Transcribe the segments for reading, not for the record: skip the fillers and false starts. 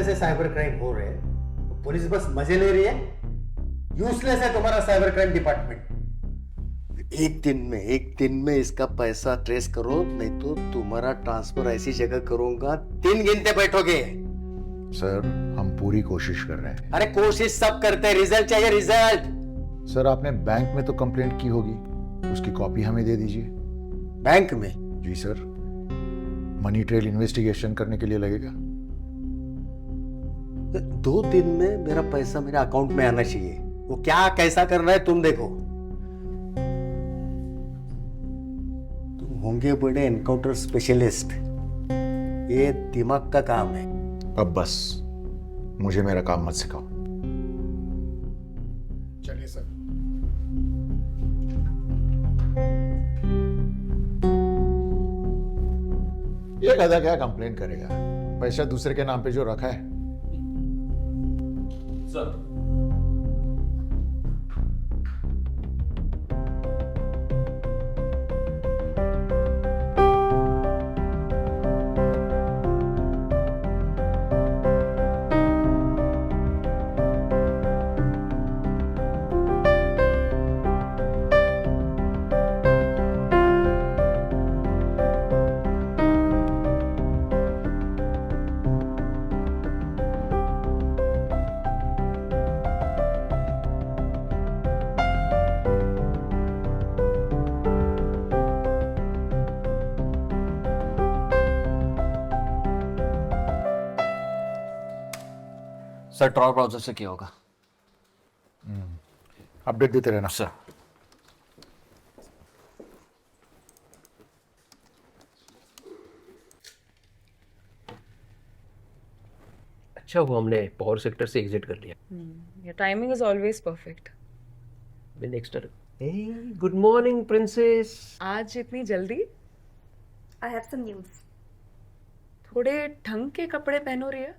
वजह से cyber crime हो रहे हैं तो पुलिस बस मजे ले रही है। यूजलेस है तुम्हारा साइबर क्राइम डिपार्टमेंट। एक दिन में इसका पैसा ट्रेस करो, नहीं तो तुम्हारा ट्रांसफर ऐसी जगह करूंगा 3 गिनते बैठोगे। सर हम पूरी कोशिश कर रहे हैं। अरे कोशिश सब करते हैं, रिजल्ट चाहिए रिजल्ट। सर आपने बैंक में तो कंप्लेंट की होगी, उसकी कॉपी हमें दे दीजिए। बैंक में? जी सर, मनी ट्रेल इन्वेस्टिगेशन करने के लिए लगेगा। 2 दिन में मेरा पैसा मेरे अकाउंट में आना चाहिए। वो क्या कैसा करना है तुम देखो। तुम होंगे बड़े एनकाउंटर स्पेशलिस्ट, ये दिमाग का काम है। अब बस मुझे मेरा काम मत सिखाओ। चलिए सर। ये गधा क्या कंप्लेंट करेगा, पैसा दूसरे के नाम पे जो रखा है। सर सर ट्रॉल ब्राउजर से किया होगा। अपडेट देते रहना। सर अच्छा हुआ हमने पावर सेक्टर से एग्जिट कर लिया। Your timing is always perfect. Next good morning princess. आज इतनी जल्दी? I have some news. थोड़े ढंग के कपड़े पहनो रही है।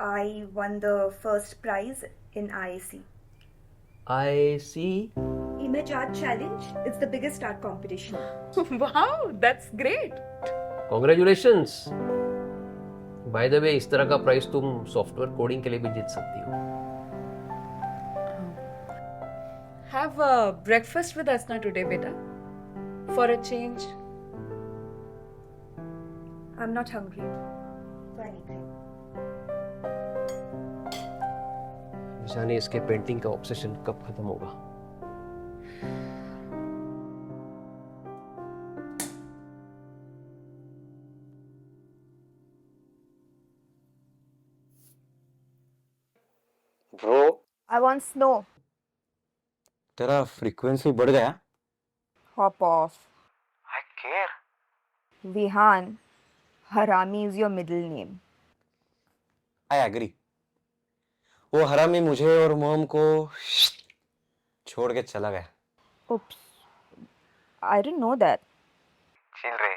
I won the first prize in IAC. I C. Image Art Challenge. It's the biggest art competition. Wow, that's great. Congratulations. By the way इस तरह का प्राइस तुम सॉफ्टवेयर कोडिंग के लिए भी जीत सकती हो। Have a breakfast with us na today, beta. For a change. I'm not hungry for anything. जाने इसके पेंटिंग का ऑब्सेशन कब खत्म होगा। Bro I want snow. तेरा फ्रीक्वेंसी बढ़ गया। Hop off. I care. Vihan, Harami is your middle name. I agree. वो हरामी मुझे और मोम को छोड़ के चला गया। Oops. I didn't know that. Chill रे।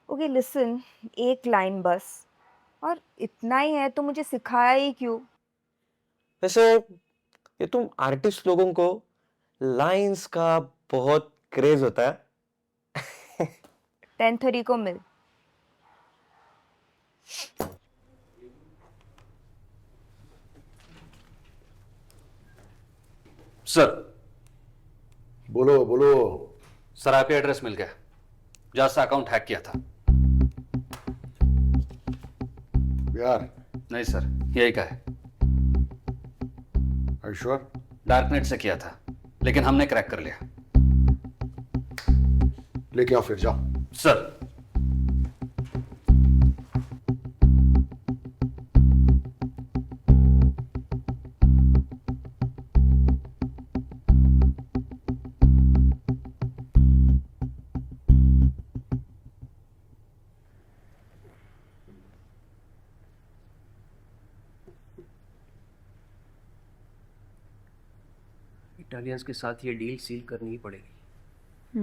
Okay, listen. एक लाइन बस. और इतना ही है तो मुझे सिखाया ही क्यों? वैसे ये तुम आर्टिस्ट लोगों को लाइंस का बहुत क्रेज होता है। 10:30 को मिल. सर बोलो बोलो। सर आपका एड्रेस मिल गया, जहां से अकाउंट हैक किया था। यार नहीं सर, यही का है। are you sure? डार्कनेट से किया था, लेकिन हमने क्रैक कर लिया। लेके आओ फिर, जाओ। सर इटालियंस के साथ ये डील सील करनी ही पड़ेगी।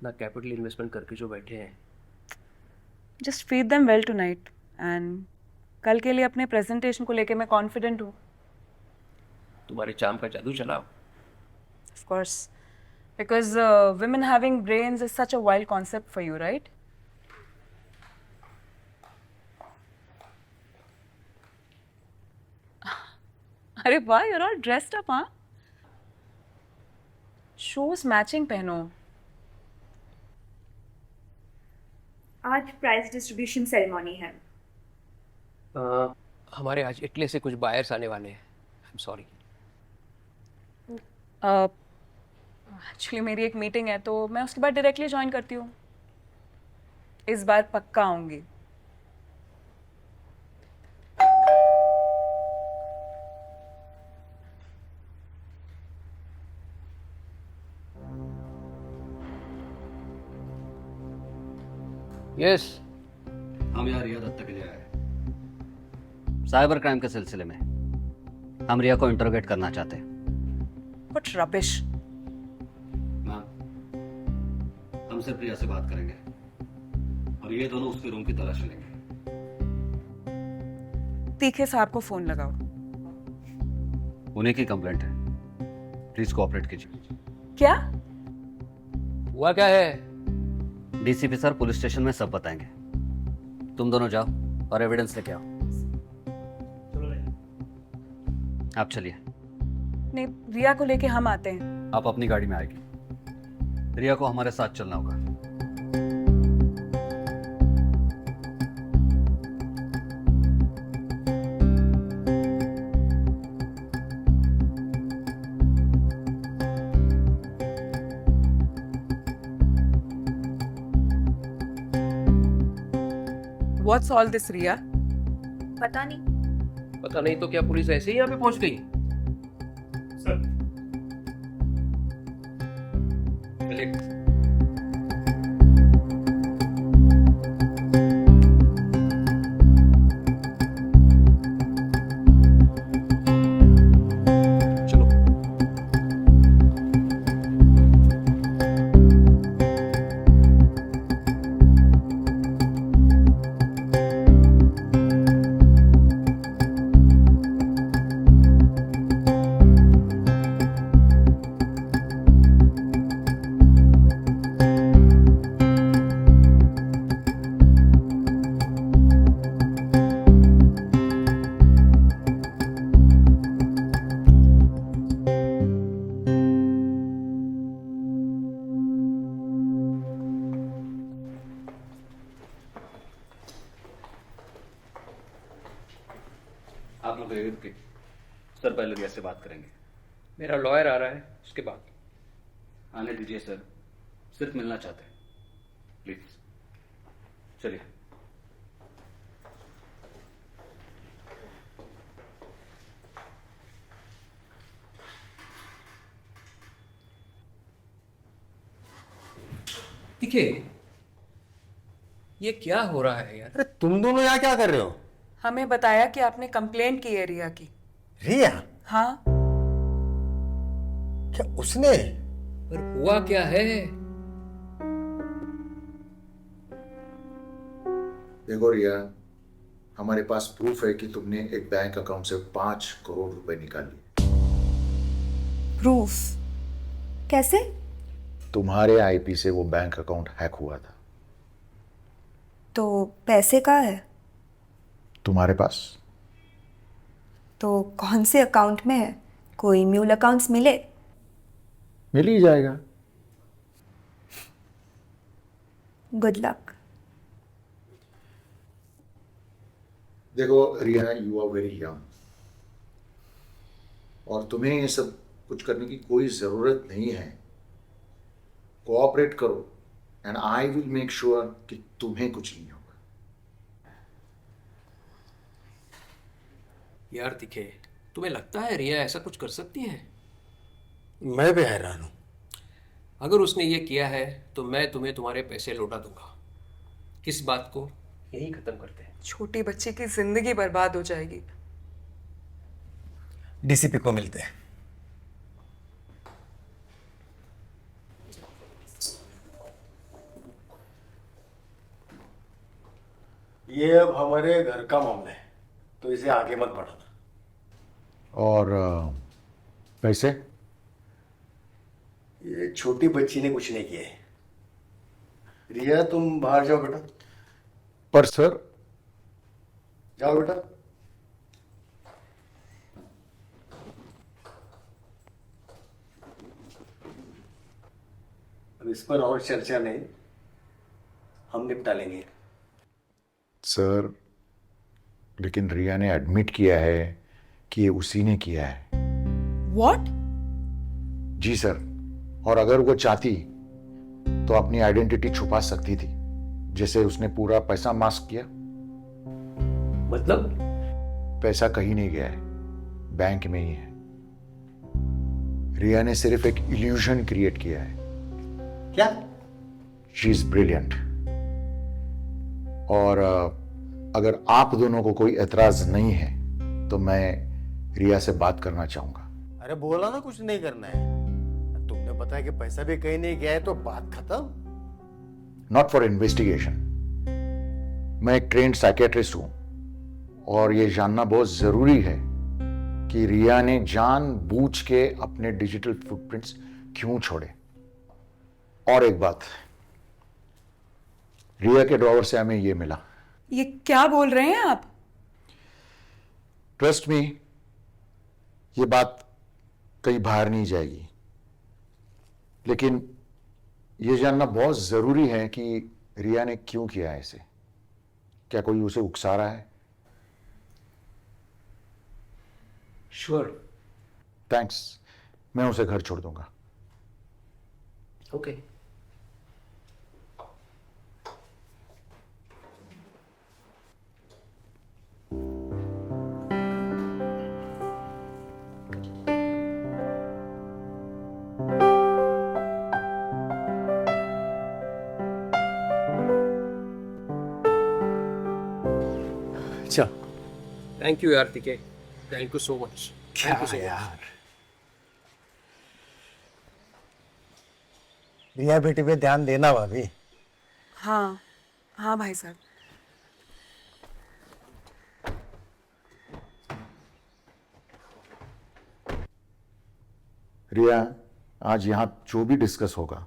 ना कैपिटल इन्वेस्टमेंट करके जो बैठे हैं। Just feed them well tonight. And कल के लिए अपने प्रेजेंटेशन को लेके मैं कॉन्फिडेंट हूँ. तुम्हारे चाम का जादू चलाओ। Of course. Because women having brains is such a wild concept for you, right? अरे वाह, you're all dressed up, हाँ? शूज मैचिंग पहनो. आज प्राइस डिस्ट्रीब्यूशन सेरेमनी है. हमारे आज इटली से कुछ बायर्स आने वाले हैं. आई एम सॉरी. एक्चुअली मेरी एक मीटिंग है तो मैं उसके बाद डायरेक्टली ज्वाइन करती हूँ. इस बार पक्का आऊंगी. यस. हम यहाँ रिया दत्ता के लिए आए साइबर क्राइम के सिलसिले में. हम रिया को इंटरोगेट करना चाहते हैं. What rubbish. मैम, हम सिर्फ रिया से बात करेंगे और ये दोनों उसके रूम की तलाशी लेंगे. तीखे साहब को फोन लगाओ. उन्हीं की कंप्लेंट है. प्लीज कोऑपरेट कीजिए. क्या? हुआ क्या है? डीसीपी सर पुलिस स्टेशन में सब बताएंगे. तुम दोनों जाओ और एविडेंस लेके आओ. आप चलिए. नहीं, रिया को लेके हम आते हैं. आप अपनी गाड़ी में आएगी. रिया को हमारे साथ चलना होगा. What's all this, रिया? पता नहीं. पता नहीं तो क्या पुलिस ऐसे ही यहाँ पे पहुंच गई? चलिए. चलो. आप लोग रुकिए. सर पहले रिया से बात करेंगे. मेरा लॉयर आ रहा है, उसके बाद. आने दीजिए सर. सिर्फ मिलना चाहते हैं. प्लीज चलिए. देखिए, ये क्या हो रहा है यार? अरे तुम दोनों यहाँ क्या कर रहे हो? हमें बताया कि आपने कंप्लेंट की है रिया की. रिया? हाँ. क्या उसने? पर हुआ क्या है? देखो रिया, हमारे पास प्रूफ है कि तुमने एक बैंक अकाउंट से 5 करोड़ रुपए निकाले. प्रूफ? कैसे? तुम्हारे आईपी से वो बैंक अकाउंट हैक हुआ था. तो पैसे कहाँ है? तुम्हारे पास. तो कौन से अकाउंट में है? कोई म्यूल अकाउंट्स मिले? मिल ही जाएगा. Good luck. देखो रिया, यू आर वेरी यंग और तुम्हें ये सब कुछ करने की कोई जरूरत नहीं है. कोऑपरेट करो and I will make sure कि तुम्हें कुछ नहीं होगा. यार दिखे, तुम्हें लगता है रिया ऐसा कुछ कर सकती है? मैं भी हैरान हूँ. अगर उसने ये किया है तो मैं तुम्हें तुम्हारे पैसे लौटा दूंगा. किस बात को यही खत्म करते हैं. छोटी बच्ची की जिंदगी बर्बाद हो जाएगी. डीसीपी को मिलते हैं. ये अब हमारे घर का मामला है तो इसे आगे मत बढ़ाना. और पैसे? ये छोटी बच्ची ने कुछ नहीं किया है. रिया तुम बाहर जाओ बेटा. पर सर. जाओ बेटा. अब इस पर और चर्चा नहीं, हम निपटा लेंगे। सर, लेकिन रिया ने एडमिट किया है कि ये उसी ने किया है। व्हाट? जी सर, और अगर वो चाहती तो अपनी आइडेंटिटी छुपा सकती थी, जैसे उसने पूरा पैसा मास्क किया। मतलब? पैसा कहीं नहीं गया है, बैंक में ही है। रिया ने सिर्फ एक इल्यूजन क्रिएट किया है। क्या? She is brilliant. और अगर आप दोनों को कोई एतराज नहीं है तो मैं रिया से बात करना चाहूंगा। अरे बोला ना कुछ नहीं करना है, तुमने बताया कि पैसा भी कहीं नहीं गया है तो बात खत्म। Not for investigation. मैं एक ट्रेन्ड साइकेट्रिस्ट हूं और यह जानना बहुत जरूरी है कि रिया ने जानबूझ के अपने डिजिटल फुटप्रिंट्स क्यों छोड़े। और एक बात, रिया के ड्रॉवर से हमें यह मिला। ये क्या बोल रहे हैं आप? ट्रस्ट मी, ये बात कहीं बाहर नहीं जाएगी, लेकिन यह जानना बहुत जरूरी है कि रिया ने क्यों किया है इसे। क्या कोई उसे उकसा रहा है? श्योर। थैंक्स, मैं उसे घर छोड़ दूंगा। ओके। अच्छा थैंक यू यार टीके, thank you so much. Thank you so much यार, रिया बेटी पे ध्यान देना भाभी। हाँ हाँ भाई साहब। रिया, आज यहां जो भी डिस्कस होगा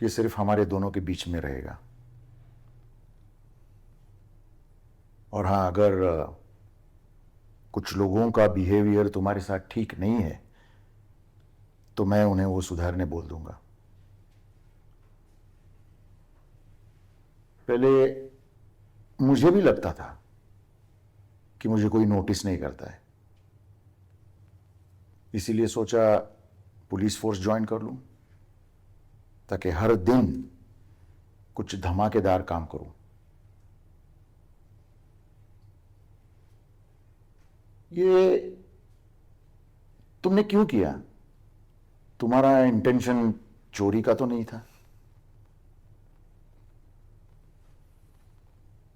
ये सिर्फ हमारे दोनों के बीच में रहेगा। और हाँ, अगर कुछ लोगों का बिहेवियर तुम्हारे साथ ठीक नहीं है तो मैं उन्हें वो सुधारने बोल दूंगा। पहले मुझे भी लगता था कि मुझे कोई नोटिस नहीं करता है, इसीलिए सोचा पुलिस फोर्स ज्वाइन कर लूं ताकि हर दिन कुछ धमाकेदार काम करूं। ये तुमने क्यों किया? तुम्हारा इंटेंशन चोरी का तो नहीं था?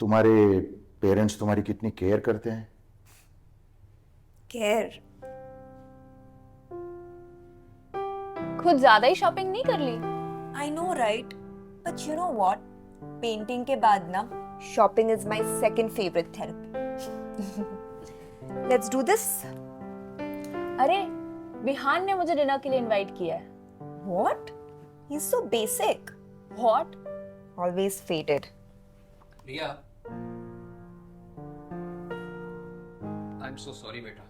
तुम्हारे पेरेंट्स तुम्हारी कितनी केयर करते हैं? केयर? खुद ज्यादा ही शॉपिंग नहीं कर ली? I know right, but you know what, painting के बाद ना shopping is my second favourite therapy. Let's do this. अरे विहान ने मुझे डिनर के लिए इनवाइट किया है। What? He is so basic. What? Always fated. Riya, I am so sorry बेटा,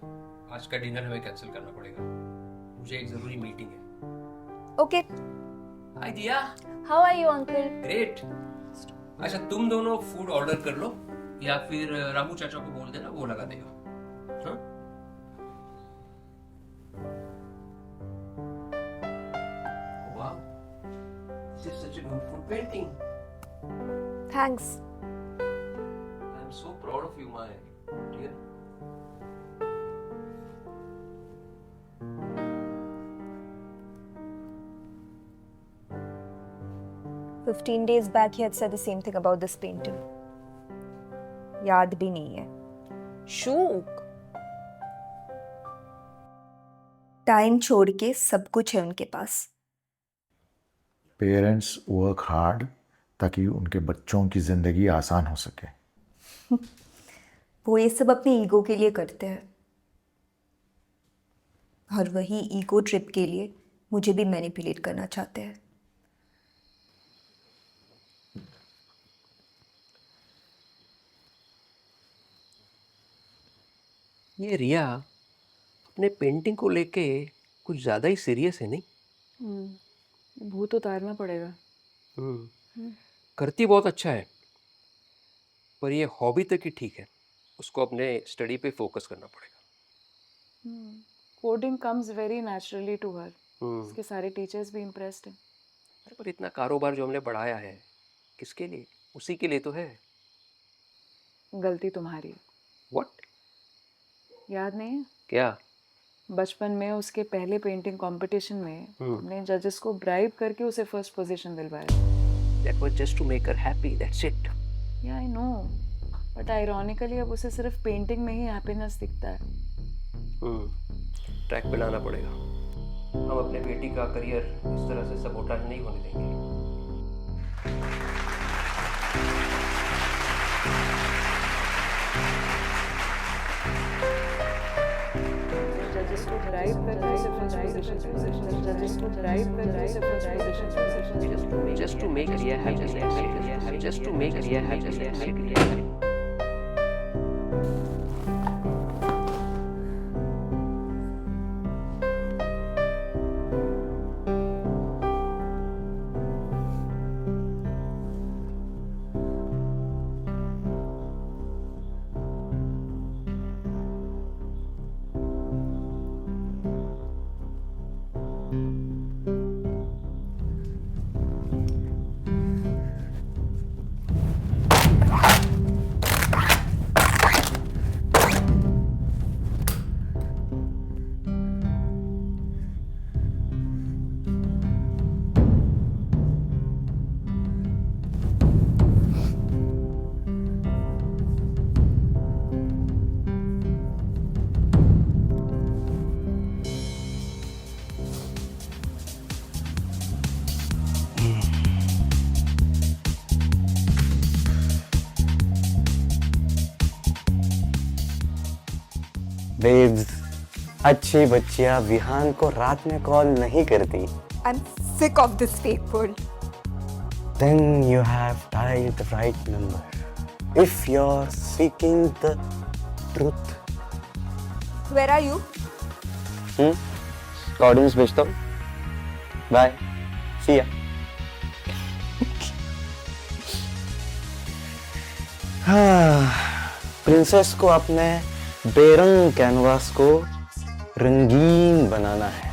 आज का डिनर हमें कैंसिल करना पड़ेगा, मुझे एक जरूरी मीटिंग है। Okay. Hi Diya. How are you uncle? Great. अच्छा तुम दोनों फूड ऑर्डर कर लो या फिर रामू चाचा को बोल देना, वो लगा देगा। हाँ? वाह, this is such a beautiful painting. Thanks. I am so proud of you, my dear. $15 days back he had said the same thing about this painting. याद भी नहीं है। शूक। टाइम छोड़ के सब कुछ है उनके पास। पेरेंट्स वर्क हार्ड ताकि उनके बच्चों की जिंदगी आसान हो सके। वो ये सब अपनी ईगो के लिए करते हैं, और वही ईगो ट्रिप के लिए मुझे भी मैनिपुलेट करना चाहते हैं। ये रिया अपने पेंटिंग को लेके कुछ ज्यादा ही सीरियस है नहीं? भूत उतारना पड़ेगा। करती बहुत अच्छा है, पर ये हॉबी तक ही ठीक है, उसको अपने स्टडी पे फोकस करना पड़ेगा। Coding comes very naturally to her. उसके सारे टीचर्स भी इम्प्रेस्ड हैं। अरे पर इतना कारोबार जो हमने बढ़ाया है, किसके लिए? उसी के लिए तो है। गलती तुम्हारी। व्हाट? याद नहीं है? क्या? बचपन में उसके पहले पेंटिंग कंपटीशन में हमने जजेस को ब्राइब करके उसे फर्स्ट पोजीशन दिलवाया। That was just to make her happy, that's it. या आई नो, बट आयरॉनिकली अब उसे सिर्फ पेंटिंग में ही हैप्पीनेस दिखता है। ट्रैक पे लाना पड़ेगा। हम अपने बेटी का करियर इस तरह से सबोटाज नहीं होने देंगे। जजेस को ब्राइब करके उसे फर्स्ट पोजीशन, जजेस को ब्राइब करके उसे first position, Just to make Riya happy, just to make Riya happy. Babes, अच्छी बच्चियां विहान को रात में कॉल नहीं करती। I'm sick of this fake world. Then you have dialed the right number. If you're seeking the truth. Where are you? Coordinates भेजता हूँ। Bye. See ya. Princess को अपने बेरंग कैनवास को रंगीन बनाना है।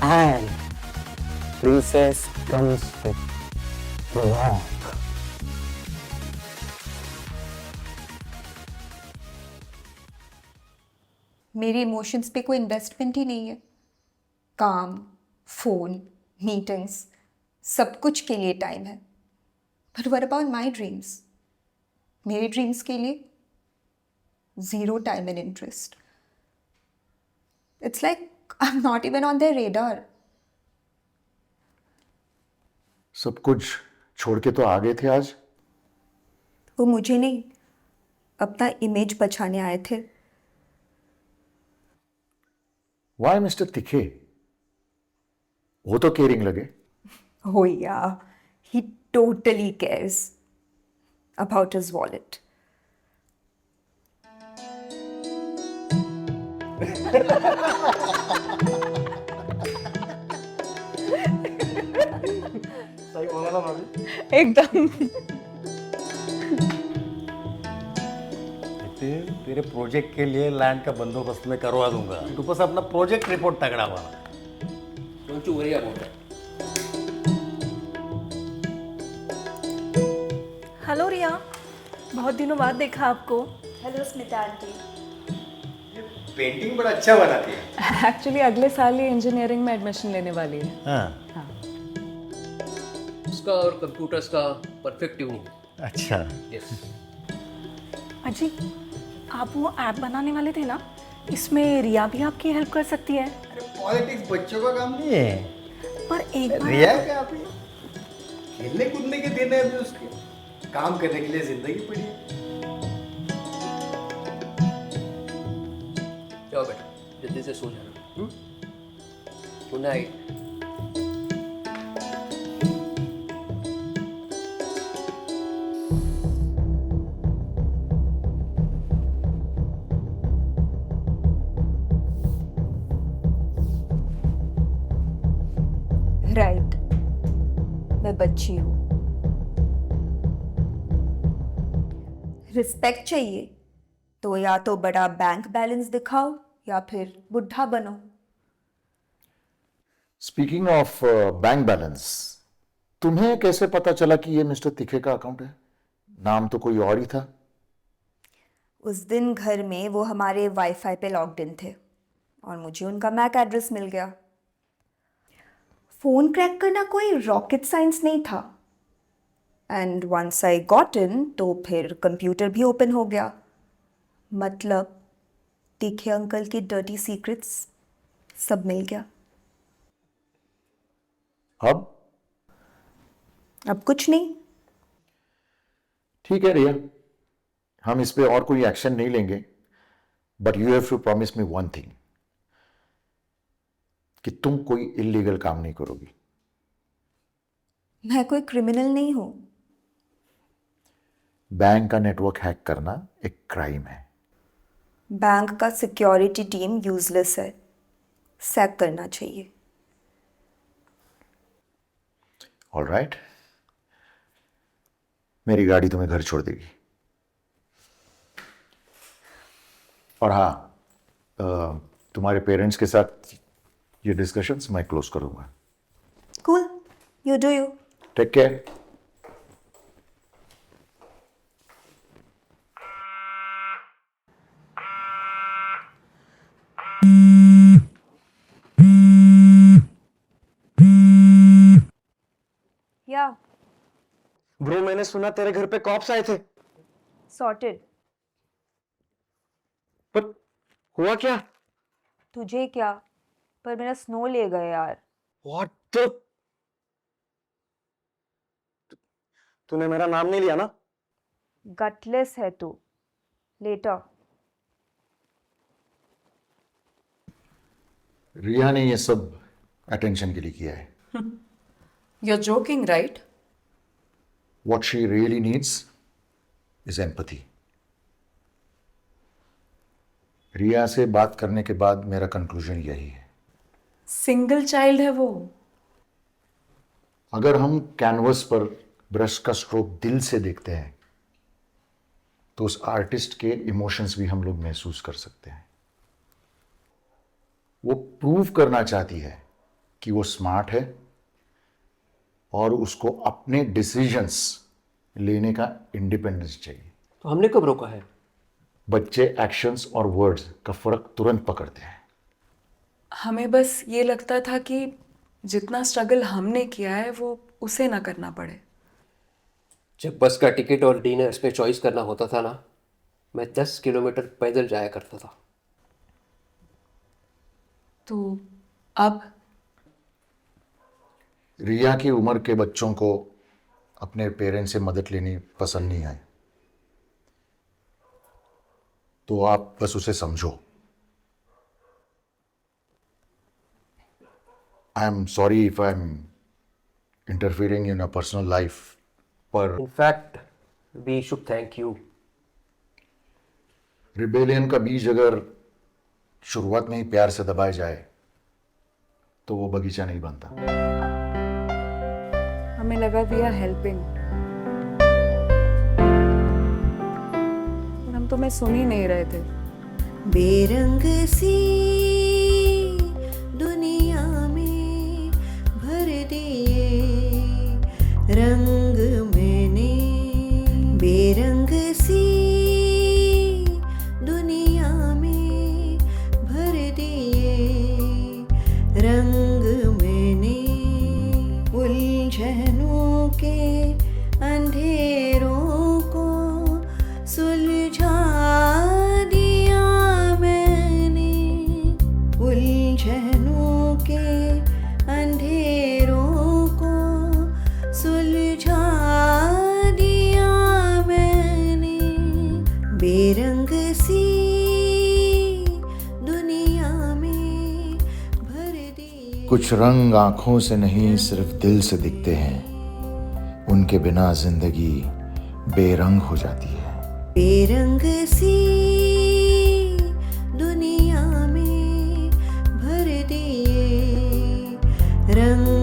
And princess comes with Prabhat. मेरे emotions पे कोई इन्वेस्टमेंट ही नहीं है। काम, फोन, मीटिंग्स, सब कुछ के लिए टाइम है। But what about my dreams? मेरे ड्रीम्स के लिए zero time and interest. It's like I am not even on their radar. सब कुछ छोड़ के तो आ गए थे आज। वो मुझे नहीं, अपना इमेज बचाने आए थे। Why mister Tikhe? वो तो केयरिंग लगे। Oh yeah, he totally cares about his wallet. सही बोला ना भाभी? एकदम। तेरे प्रोजेक्ट के लिए लैंड का बंदोबस्त मैं करवा दूंगा। तू बस अपना प्रोजेक्ट रिपोर्ट तगड़ा बना। Don't you worry about that. Hello Riya, बहुत दिनों बाद देखा आपको। Hello Smita aunty. पेंटिंग बड़ा अच्छा बनाती है। एक्चुअली अगले साल ही इंजीनियरिंग में एडमिशन लेने वाली है। हाँ। उसका और कंप्यूटर्स का परफेक्ट ट्यूनिंग। अच्छा। यस। अजी, आप वो ऐप बनाने वाले थे ना, इसमें रिया भी आपकी हेल्प कर सकती है। अरे पॉलिटिक्स बच्चों का काम नहीं है। पर एक बार रिया क्या अभी खेलने कूदने के दिन है, अभी उसके काम करने के लिए जिंदगी पड़ी है। जाओ बेटा, जल्दी से सो जाना। Good night. राइट, मैं बच्ची हूँ। रिस्पेक्ट चाहिए तो या तो बड़ा बैंक बैलेंस दिखाओ या फिर बुढ़ा बनो। स्पीकिंग ऑफ बैंक बैलेंस, तुम्हें कैसे पता चला कि ये मिस्टर तिखे का अकाउंट है? नाम तो कोई और ही था। उस दिन घर में वो हमारे वाईफाई पे लॉग्ड इन थे और मुझे उनका मैक एड्रेस मिल गया। फ़ोन क्रैक करना कोई रॉकेट साइंस नहीं था, and once I got in तो फिर कंप्यूटर भी ओपन हो गया। मतलब तीखे अंकल की डर्टी सीक्रेट्स सब मिल गया। अब कुछ नहीं। ठीक है रिया, हम इस पे और कोई एक्शन नहीं लेंगे, but you have to promise me one thing, कि तुम कोई इलीगल काम नहीं करोगी। मैं कोई क्रिमिनल नहीं हूं। बैंक का नेटवर्क हैक करना एक क्राइम है। बैंक का सिक्योरिटी टीम यूजलेस है, सैक करना चाहिए। ऑलराइट, मेरी गाड़ी तुम्हें घर छोड़ देगी। और हाँ, तुम्हारे पेरेंट्स के साथ ये डिस्कशंस मैं क्लोज करूंगा। Cool, you do you. Take care. Yeah bro, मैंने सुना तेरे घर पे कॉप्स आए थे। सॉर्टेड। पर हुआ क्या? तुझे क्या, पर मेरा स्नो ले गए यार। What the? तूने मेरा नाम नहीं लिया ना? गटलेस है तू। लेटर। रिया ने ये सब अटेंशन के लिए किया है। You're joking, right? What she really needs is empathy. रिया से बात करने के बाद मेरा कंक्लूजन यही है। सिंगल चाइल्ड है वो। अगर हम कैनवस पर ब्रश का स्ट्रोक दिल से देखते हैं तो उस आर्टिस्ट के इमोशंस भी हम लोग महसूस कर सकते हैं। वो प्रूव करना चाहती है कि वो स्मार्ट है और उसको अपने डिसीजंस लेने का इंडिपेंडेंस चाहिए। तो हमने कब रोका है? बच्चे एक्शंस और वर्ड्स का फर्क तुरंत पकड़ते हैं। हमें बस ये लगता था कि जितना स्ट्रगल हमने किया है वो उसे ना करना पड़े। जब बस का टिकट और डिनर पे चॉइस करना होता था ना, मैं 10 किलोमीटर पैदल जाया करता था। तो अब रिया की उम्र के बच्चों को अपने पेरेंट्स से मदद लेनी पसंद नहीं आई, तो आप बस उसे समझो। I am sorry if I am interfering in a personal life, पर in fact we should thank you. Rebellion का बीज अगर शुरुआत में ही प्यार से दबाया जाए तो वो बगीचा नहीं बनता। हमें लगा वी आर हेल्पिंग, पर हम तुम्हें सुन ही नहीं रहे थे। बेरंग सी दुनिया में भर दिए रंग मैंने, बेरंग सी दुनिया में भर दिए रंग मैंने, उलझनों के अंधेरों को सुलझा दिया मैंने, उलझनों के अंधेरों को सुलझा दिया मैंने, बेरंग सी दुनिया में भर दिए। कुछ रंग आंखों से नहीं सिर्फ दिल से दिखते हैं, उनके बिना जिंदगी बेरंग हो जाती है। बेरंग सी दुनिया में भर दिए रंग